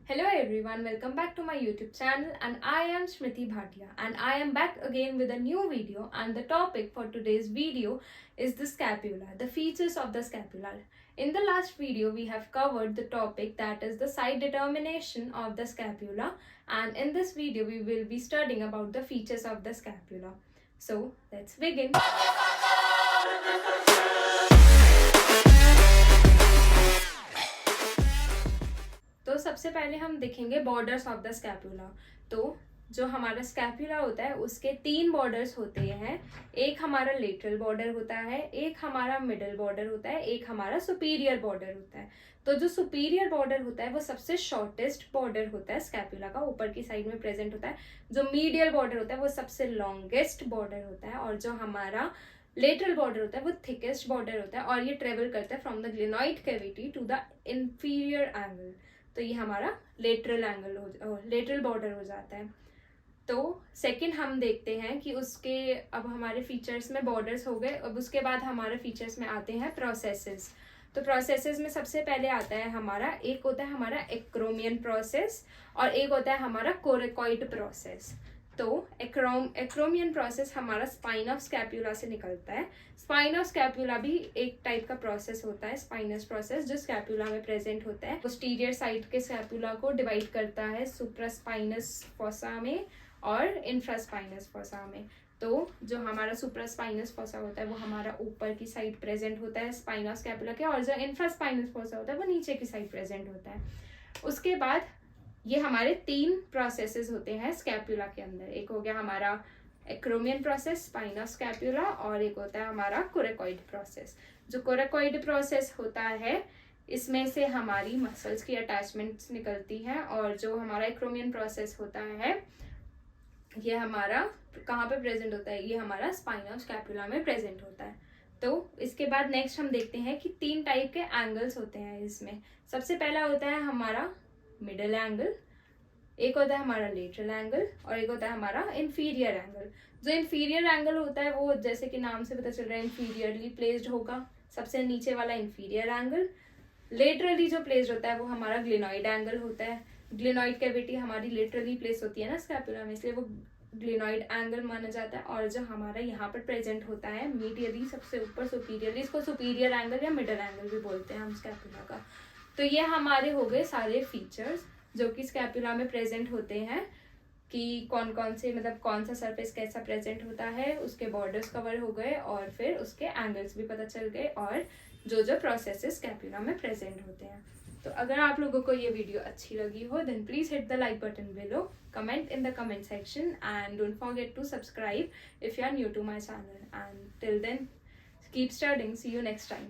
Hello everyone, welcome back to my YouTube channel and I am Smriti Bhatia and I am back again with a new video, and the topic for today's video is the scapula, the features of the scapula. In the last video we have covered the topic that is the side determination of the scapula, and in this video we will be studying about the features of the scapula. So let's begin. तो सबसे पहले हम देखेंगे borders of the scapula. तो जो हमारा scapula होता है उसके 3 बॉर्डर्स होते हैं। एक हमारा लेटरल बॉर्डर होता है, एक हमारा मिडल बॉर्डर होता है, एक हमारा सुपीरियर बॉर्डर होता है। तो जो सुपीरियर बॉर्डर होता है वो सबसे शॉर्टेस्ट बॉर्डर होता है स्कैपुला का, ऊपर की साइड में प्रेजेंट होता है। जो मीडियल बॉर्डर होता है वो सबसे लॉन्गेस्ट बॉर्डर होता है, और जो हमारा लेटरल बॉर्डर होता है वो थिकेस्ट बॉर्डर होता है, और ये ट्रेवल करता है from the glenoid cavity to the inferior angle. तो ये हमारा लेटरल बॉर्डर हो जाता है। तो सेकंड हम देखते हैं कि उसके अब हमारे फीचर्स में बॉर्डर्स हो गए। अब उसके बाद हमारे फीचर्स में आते हैं प्रोसेसेस। तो प्रोसेसेस में सबसे पहले आता है हमारा, एक होता है हमारा एक्रोमियन प्रोसेस और एक होता है हमारा कोरेकॉइड प्रोसेस। तो एक्रोमियन प्रोसेस हमारा स्पाइन ऑफ स्कैपुला से निकलता है। स्पाइन ऑफ स्कैपुला भी एक टाइप का प्रोसेस होता है, स्पाइनस प्रोसेस, जो स्कैपुला में प्रेजेंट होता है। पोस्टीरियर साइड के स्कैपुला को डिवाइड करता है सुप्रास्पाइनस फोसा में और इंफ्रास्पाइनस फोसा में। तो जो हमारा सुप्रास्पाइनस फोसा होता है वो हमारा ऊपर की साइड प्रेजेंट होता है स्पाइन ऑफ स्कैपुला के, और जो इंफ्रास्पाइनस फोसा होता है वो नीचे की साइड प्रेजेंट होता है। उसके बाद ये हमारे 3 प्रोसेसेस होते हैं स्कैपुला के अंदर। एक हो गया हमारा acromion process, spine of scapula, और एक होता है हमारा कोरेकॉइड प्रोसेस। जो कोरेकॉइड प्रोसेस होता है इसमें से हमारी मसल्स की अटैचमेंट्स निकलती हैं, और जो हमारा एक्रोमियन प्रोसेस होता है ये हमारा कहाँ पे प्रेजेंट होता है, ये हमारा स्पाइन ऑफ स्कैपुला में प्रेजेंट होता है। तो इसके बाद नेक्स्ट हम देखते हैं कि 3 टाइप के एंगल्स होते हैं इसमें। सबसे पहला होता है हमारा मिडल एंगल, एक होता है हमारा लेटरल एंगल, और एक होता है हमारा इंफीरियर एंगल। जो इंफीरियर एंगल होता है वो जैसे कि नाम से पता चल रहा है इंफीरियरली प्लेस्ड होगा, सबसे नीचे वाला इंफीरियर एंगल। लेटरली जो प्लेस्ड होता है वो हमारा ग्लिनॉइड एंगल होता है। ग्लिनॉइड कैविटी हमारी लेटरली प्लेस होती है ना स्कैपुला में, इसलिए वो ग्लिनॉइड एंगल माना जाता है। और जो हमारा यहाँ पर प्रेजेंट होता है मीडियली सबसे ऊपर सुपीरियरली, इसको सुपीरियर एंगल या मिडल एंगल भी बोलते हैं हम स्कैपुला का। तो ये हमारे हो गए सारे फीचर्स जो कि स्कैपुला में प्रेजेंट होते हैं, कि कौन कौन से मतलब कौन सा सरफेस कैसा प्रेजेंट होता है, उसके बॉर्डर्स कवर हो गए, और फिर उसके एंगल्स भी पता चल गए, और जो जो प्रोसेसेस स्कैपुला में प्रेजेंट होते हैं। तो अगर आप लोगों को ये वीडियो अच्छी लगी हो then please hit the like button below, comment in the comment section, and don't forget to subscribe if you are new to my channel. And till then keep studying, see you next time.